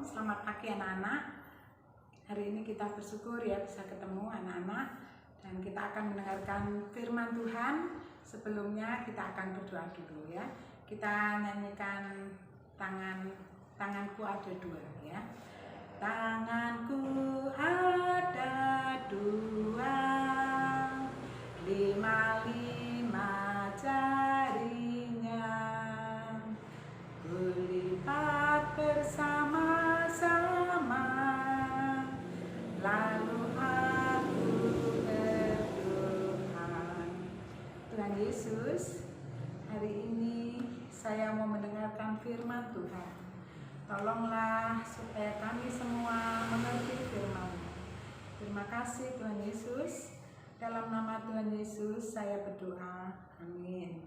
Shalom, selamat pagi anak-anak. Hari ini kita bersyukur ya bisa ketemu anak-anak. Dan kita akan mendengarkan firman Tuhan. Sebelumnya kita akan berdoa dulu ya. Kita nyanyikan tanganku ada dua ya. Tanganku ada dua, lima jarinya, kulipat bersama-sama, lalu aku berdoa. Tuhan Yesus, hari ini saya mau mendengarkan firman Tuhan. Tolonglah supaya kami semua mengerti firman-Mu. Terima kasih Tuhan Yesus. Dalam nama Tuhan Yesus saya berdoa. Amin.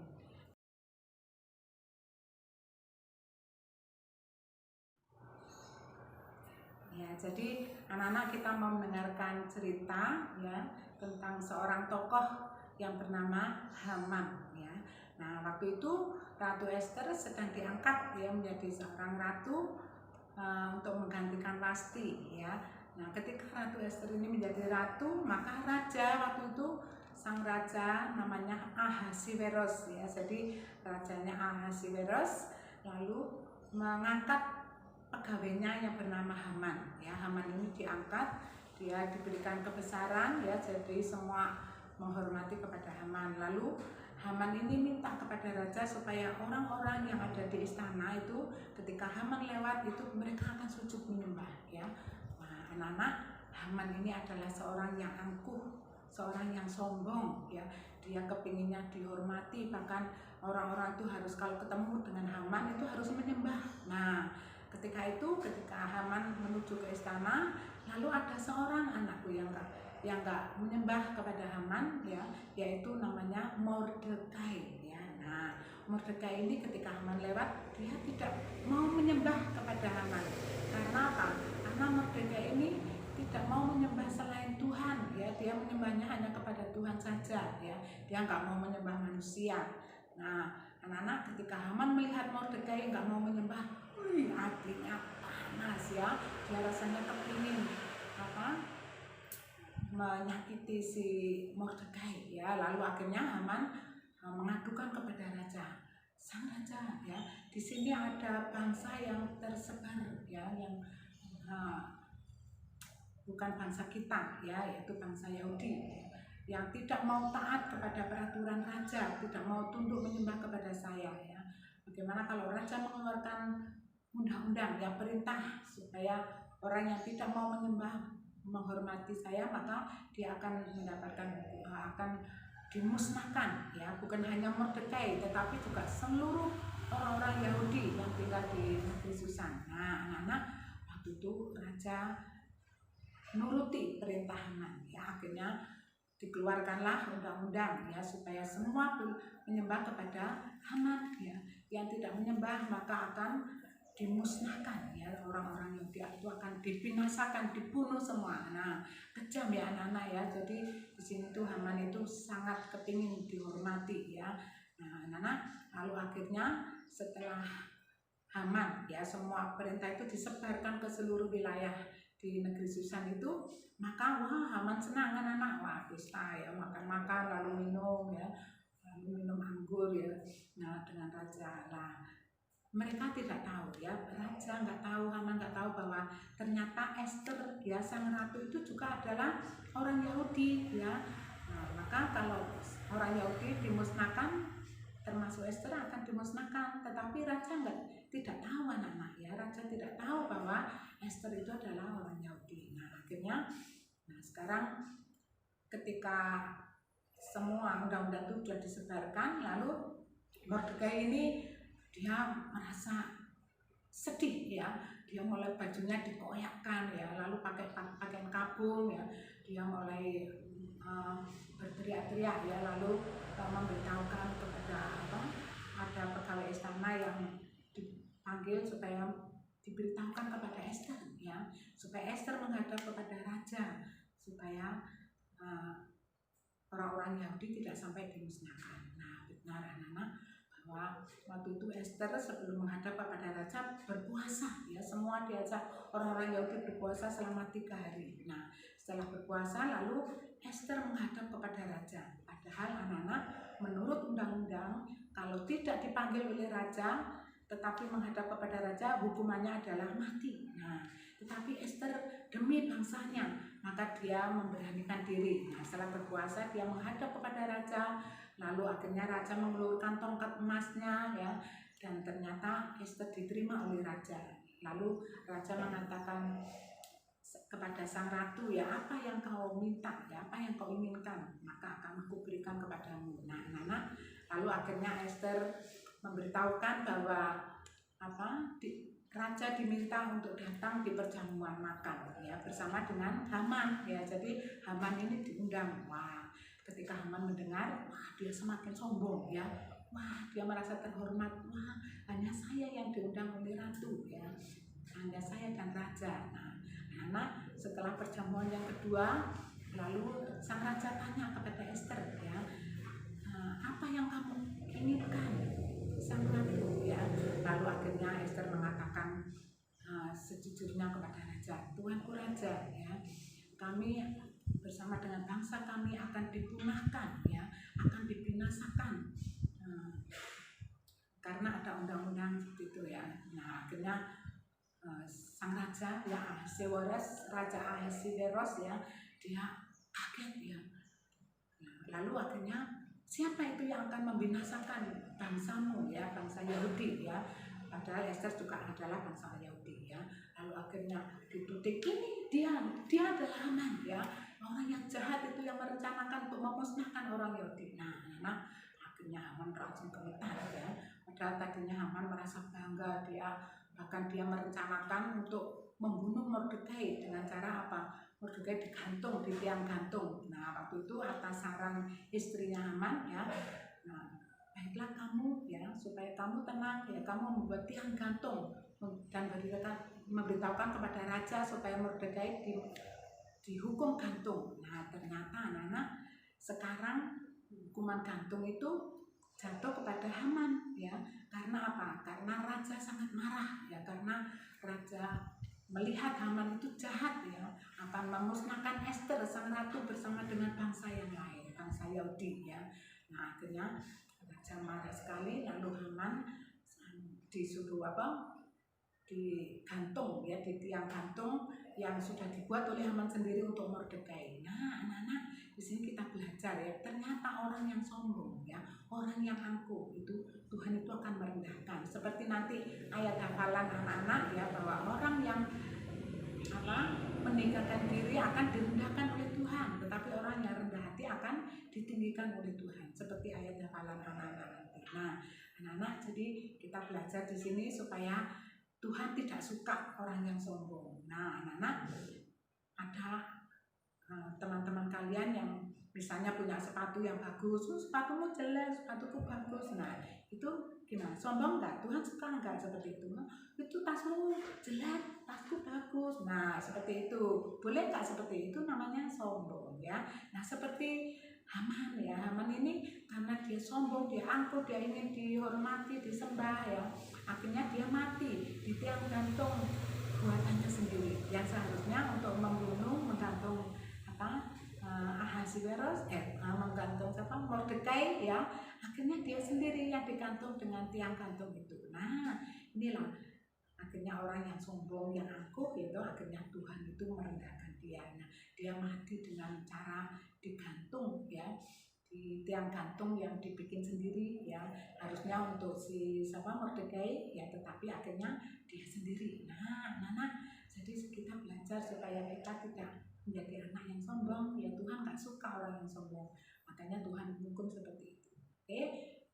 Ya, jadi anak-anak kita mau mendengarkan cerita ya tentang seorang tokoh yang bernama Haman ya. Nah, waktu itu Ratu Esther sedang diangkat ya menjadi seorang ratu untuk menggantikan Wasti ya. Nah, ketika Ratu Esther ini menjadi ratu, maka raja waktu itu sang raja namanya Ahasiweros ya. Jadi rajanya Ahasiweros lalu mengangkat pegawainya yang bernama Haman ya. Haman ini diangkat, dia diberikan kebesaran ya, jadi semua menghormati kepada Haman. Lalu Haman ini minta kepada raja supaya orang-orang yang ada di istana itu ketika Haman lewat itu mereka akan sujud menyembah ya. Nah, anak-anak, Haman ini adalah seorang yang angkuh, seorang yang sombong ya. Dia kepinginnya dihormati, bahkan orang-orang itu harus kalau ketemu dengan Haman itu harus menyembah. Nah, ketika Haman menuju ke istana, lalu ada seorang anakku yang enggak menyembah kepada Haman ya, yaitu namanya Mordekai ya. Nah, Mordekai ini ketika Haman lewat, dia tidak mau menyembah kepada Haman. Karena apa? Karena Mordekai ini tidak mau menyembah selain Tuhan ya, dia menyembahnya hanya kepada Tuhan saja ya. Dia enggak mau menyembah manusia. Nah, anak-anak, ketika Haman melihat Mordekai enggak mau menyembah, hatinya panas ya. Dia rasanya kepingin menyakiti si Mordekai ya. Lalu akhirnya Haman mengadukan kepada raja. Sang raja ya, di sini ada bangsa yang tersebar ya, yang bukan bangsa kita ya, yaitu bangsa Yahudi ya, yang tidak mau taat kepada peraturan raja, tidak mau tunduk menyembah kepada saya ya. Bagaimana kalau raja mengeluarkan undang-undang ya, perintah supaya orang yang tidak mau menyembah menghormati saya, maka dia akan mendapatkan akan dimusnahkan ya. Bukan hanya Mordekai tetapi juga seluruh orang-orang Yahudi yang tinggal di negeri Susan. Nah, anak-anak, waktu itu raja nuruti perintah Haman ya. Akhirnya dikeluarkanlah undang-undang ya supaya semua menyembah kepada Haman ya. Yang tidak menyembah maka akan dimusnahkan ya, orang-orang Yahudi itu akan dibinasakan, dibunuh semua. Nah, kejam ya anak-anak ya. Jadi di sini tuh Haman itu sangat kepingin dihormati ya. Nah, anak-anak, lalu akhirnya setelah Haman ya, semua perintah itu disebarkan ke seluruh wilayah di negeri Susan itu, maka Haman senang kan anak, pesta ya, makan-makan lalu minum ya, lalu minum anggur ya. Nah, dengan raja lah, mereka tidak tahu ya, raja nggak tahu, Haman nggak tahu bahwa ternyata Esther ya, sang ratu itu juga adalah orang Yahudi ya. Nah, maka kalau orang Yahudi dimusnahkan, termasuk Esther akan dimusnahkan. Tetapi raja tidak tahu anak-anak ya, raja tidak tahu bahwa Esther itu adalah orang Yahudi. Nah, akhirnya sekarang ketika semua undang-undang itu sudah disebarkan, lalu Mordekai ini dia merasa sedih ya. Dia mulai bajunya dikoyakkan ya, lalu pakai pakaian kabung ya. Dia mulai berteriak-teriak ya, lalu memberitahukan kepada ada pegawai istana yang dipanggil supaya diberitahukan kepada Esther ya, supaya Esther menghadap kepada raja supaya orang-orang Yahudi tidak sampai dimusnahkan. Nah, benar anak-anak, bahwa waktu itu Esther sebelum menghadap kepada raja berpuasa, ya semua diajak orang-orang Yahudi berpuasa selama 3 hari. Nah setelah berpuasa lalu Esther menghadap kepada raja. Padahal anak-anak, menurut undang-undang kalau tidak dipanggil oleh raja tetapi menghadap kepada raja, hukumannya adalah mati. Nah tetapi Esther demi bangsanya maka dia memberanikan diri. Nah setelah berpuasa dia menghadap kepada raja, lalu akhirnya raja mengeluarkan tongkat emasnya, ya, dan ternyata Esther diterima oleh raja. Lalu raja mengatakan kepada sang ratu, ya apa yang kau minta, ya apa yang kau inginkan, maka akan aku berikan kepadamu. Nah anak-anak, lalu akhirnya Esther memberitahukan bahwa raja diminta untuk datang di perjamuan makan, ya bersama dengan Haman, ya. Jadi Haman ini diundang. Wah, ketika Haman mendengar, wah dia semakin sombong, ya. Wah dia merasa terhormat. Wah hanya saya yang diundang oleh ratu, ya. Hanya saya dan raja. Nah anak, setelah perjamuan yang kedua, lalu sang raja tanya kepada Esther, ya, apa yang kamu inginkan, sang ratu, ya. Lalu akhirnya Esther mengatakan sejujurnya kepada raja, Tuanku raja, ya, kami bersama dengan bangsa kami akan dipunahkan, ya, akan dibinasakan karena ada undang-undang seperti itu, ya. Nah akhirnya sang raja, ya Ahasiweros, Raja Ahasiweros, ya, dia kaget, ya. Nah, lalu akhirnya siapa itu yang akan membinasakan bangsamu, ya, bangsa Yahudi, ya. Padahal Esther juga adalah bangsa Yahudi, ya. Lalu akhirnya dituduh, ini dia adalah Haman, ya, orang yang jahat itu yang merencanakan untuk memusnahkan orang Yahudi. Nah akhirnya Haman langsung gemetar, ya. Padahal tadinya Haman merasa bangga, bahkan dia merencanakan untuk membunuh Mordekai dengan cara apa? Mordekai digantung di tiang gantung. Nah waktu itu atas saran istrinya Haman, ya, nah baiklah kamu, ya, supaya kamu tenang, ya, kamu membuat tiang gantung dan memberitahukan kepada raja supaya Mordekai dihukum gantung. Nah ternyata anak-anak, sekarang hukuman gantung itu jatuh kepada Haman, ya. Karena apa? Karena raja sangat marah, ya, karena raja melihat Haman itu jahat, ya, akan memusnahkan Esther sang ratu bersama dengan bangsa yang lain, bangsa Yahudi, ya. Nah akhirnya raja marah sekali, lalu Haman disuruh digantung, ya, di tiang gantung yang sudah dibuat oleh Haman sendiri untuk Mordekai. Nah anak-anak, di sini kita belajar, ya, ternyata orang yang sombong, ya, orang yang angkuh itu Tuhan itu akan merendahkan. Seperti nanti ayat hafalan anak-anak, ya, bahwa orang yang meninggikan diri akan direndahkan oleh Tuhan, tetapi orang yang rendah hati akan ditinggikan oleh Tuhan. Seperti ayat hafalan anak-anak nanti. Nah anak-anak, jadi kita belajar di sini supaya Tuhan tidak suka orang yang sombong. Nah anak-anak, ada teman-teman kalian yang misalnya punya sepatu yang bagus, sepatumu jelek, sepatuku bagus. Nah itu gimana? Sombong nggak? Tuhan suka nggak seperti itu? Itu tasmu jelek, tasku bagus. Nah seperti itu, boleh nggak seperti itu? Namanya sombong, ya. Nah seperti Haman, ya, Haman ini karena dia sombong, dia angkuh, dia ingin dihormati, disembah, ya. Akhirnya dia mati di tiang gantung buatannya sendiri, yang seharusnya untuk membunuh, menggantung Ahasiweros, menggantung Mordekai, ya. Akhirnya dia sendiri yang digantung dengan tiang gantung itu. Nah inilah akhirnya orang yang sombong, yang angkuh, itu akhirnya Tuhan itu merendahkan dia. Nah dia mati dengan cara digantung, ya, di tiang gantung yang dibikin sendiri, ya, harusnya untuk si Mordekai, ya, tetapi akhirnya dia sendiri. Nah jadi kita belajar supaya kita tidak menjadi anak yang sombong, ya. Tuhan gak suka orang yang sombong, makanya Tuhan menghukum seperti itu. Oke,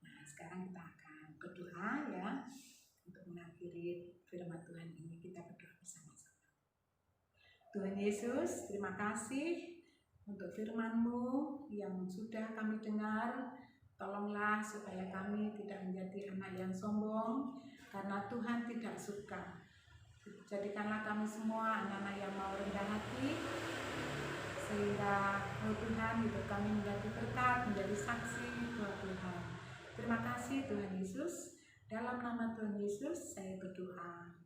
nah sekarang kita akan berdoa, ya, untuk mengakhiri firman Tuhan ini. Kita berdoa bersama-sama. Tuhan Yesus, terima kasih untuk firman-Mu yang sudah kami dengar. Tolonglah supaya kami tidak menjadi anak yang sombong, karena Tuhan tidak suka. Jadikanlah kami semua anak-anak yang mau rendah hati, sehingga Tuhan hidup kami menjadi berkat, menjadi saksi buat Tuhan. Terima kasih Tuhan Yesus. Dalam nama Tuhan Yesus saya berdoa.